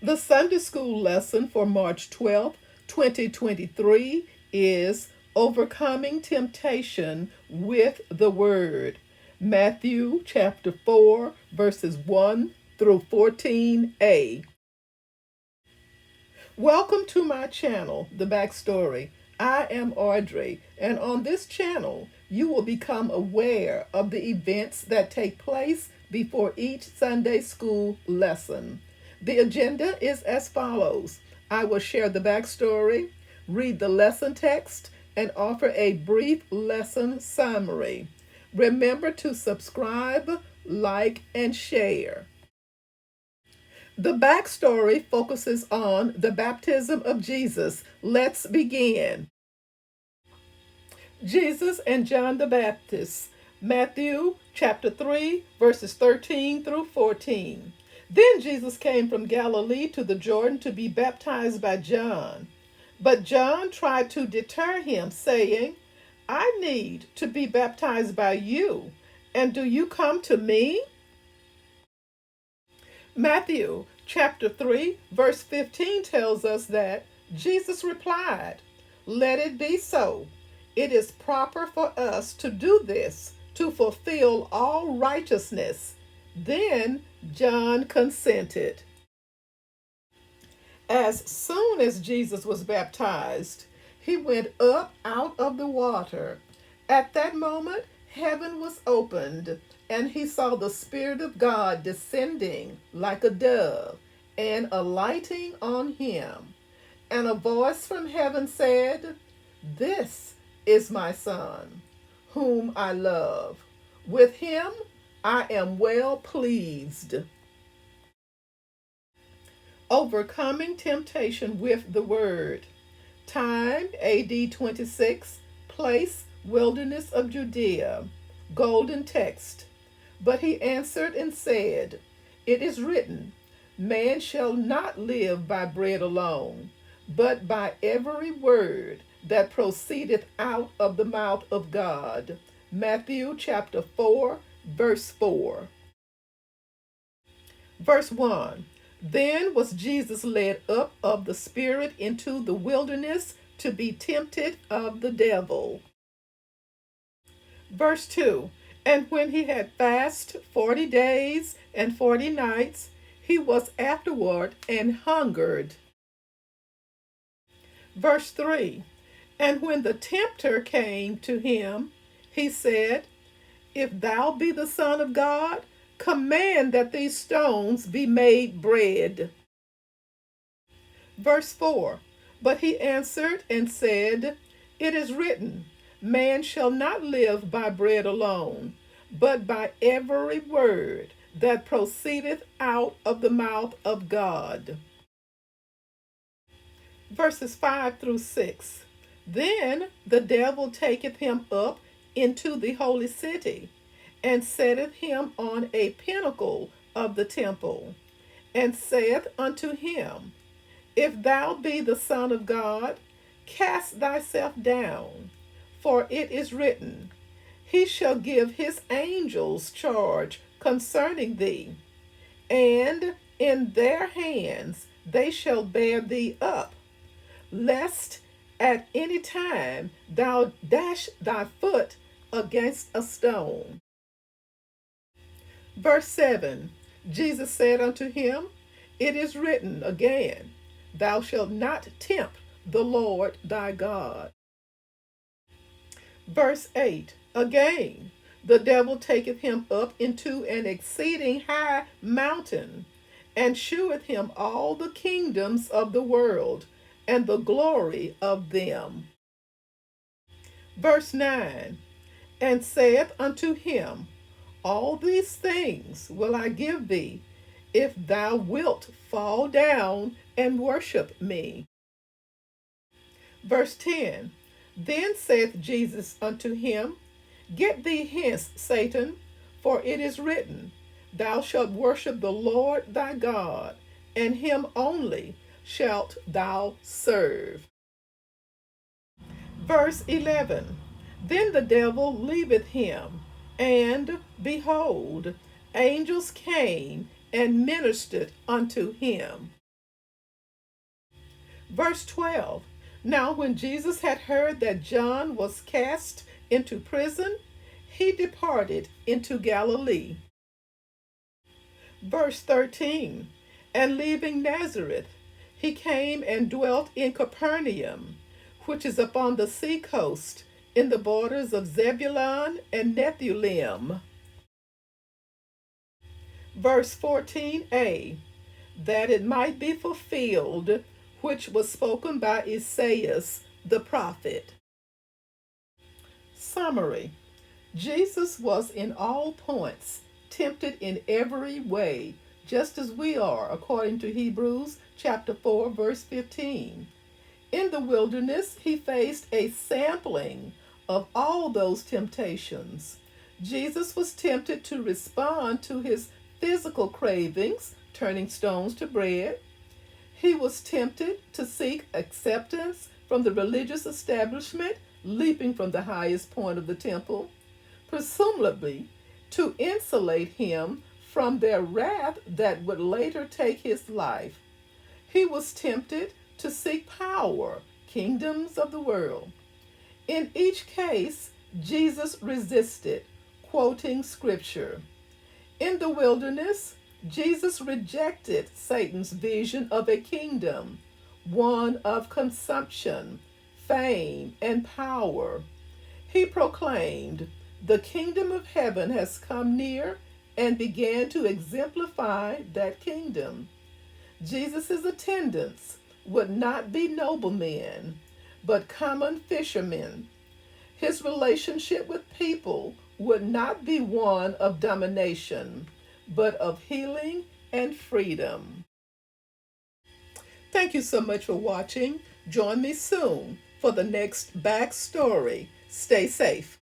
The Sunday School lesson for March 12th, 2023 is Overcoming Temptation with the Word. Matthew chapter 4, verses 1 through 14a. Welcome to my channel, The Backstory. I am Audrey, and on this channel, you will become aware of the events that take place before each Sunday school lesson. The agenda is as follows. I will share the backstory, read the lesson text, and offer a brief lesson summary. Remember to subscribe, like, and share. The backstory focuses on the baptism of Jesus. Let's begin. Jesus and John the Baptist. Matthew chapter 3, verses 13 through 14. Then Jesus came from Galilee to the Jordan to be baptized by John. But John tried to deter him, saying, I need to be baptized by you, and do you come to me? Matthew chapter 3, verse 15 tells us that Jesus replied, Let it be so. It is proper for us to do this, to fulfill all righteousness. Then John consented. As soon as Jesus was baptized, he went up out of the water. At that moment, heaven was opened, and he saw the Spirit of God descending like a dove and alighting on him. And a voice from heaven said, This is my Son, whom I love. With him I am well pleased. Overcoming temptation with the Word. Time, AD 26. Place, wilderness of Judea. Golden text. But he answered and said, It is written, Man shall not live by bread alone, but by every word that proceedeth out of the mouth of God. Matthew chapter 4, verse 4. Verse 1. Then was Jesus led up of the Spirit into the wilderness to be tempted of the devil. Verse 2. And when he had fasted 40 days and 40 nights, he was afterward and hungered. Verse 3. And when the tempter came to him, he said, If thou be the Son of God, command that these stones be made bread. Verse 4. But he answered and said, It is written, Man shall not live by bread alone, but by every word that proceedeth out of the mouth of God. Verses 5 through 6. Then the devil taketh him up into the holy city, and setteth him on a pinnacle of the temple, and saith unto him, If thou be the Son of God, cast thyself down, for it is written, He shall give his angels charge concerning thee, and in their hands they shall bear thee up, lest at any time thou dash thy foot against a stone. Verse 7. Jesus said unto him, It is written again, Thou shalt not tempt the Lord thy God. Verse 8. Again, the devil taketh him up into an exceeding high mountain, and sheweth him all the kingdoms of the world, and the glory of them. Verse 9. And saith unto him, All these things will I give thee, if thou wilt fall down and worship me. Verse 10. Then saith Jesus unto him, Get thee hence, Satan, for it is written, Thou shalt worship the Lord thy God, and him only shalt thou serve. Verse 11. Then the devil leaveth him, and behold, angels came and ministered unto him. Verse 12. Now, when Jesus had heard that John was cast into prison, he departed into Galilee. Verse 13. And leaving Nazareth, he came and dwelt in Capernaum, which is upon the sea coast, in the borders of Zebulun and Nephthalim. Verse 14a, that it might be fulfilled, which was spoken by Esaias the prophet. Summary. Jesus was in all points tempted in every way, just as we are, according to Hebrews chapter 4, verse 15. In the wilderness, he faced a sampling of all those temptations. Jesus was tempted to respond to his physical cravings, turning stones to bread. He was tempted to seek acceptance from the religious establishment, leaping from the highest point of the temple, presumably to insulate him from their wrath that would later take his life. He was tempted to seek power, kingdoms of the world. In each case, Jesus resisted, quoting scripture. In the wilderness, Jesus rejected Satan's vision of a kingdom, one of consumption, fame, and power. He proclaimed, "The kingdom of heaven has come near," and began to exemplify that kingdom. Jesus' attendants would not be noblemen, but common fishermen. His relationship with people would not be one of domination, but of healing and freedom. Thank you so much for watching. Join me soon for the next backstory. Stay safe.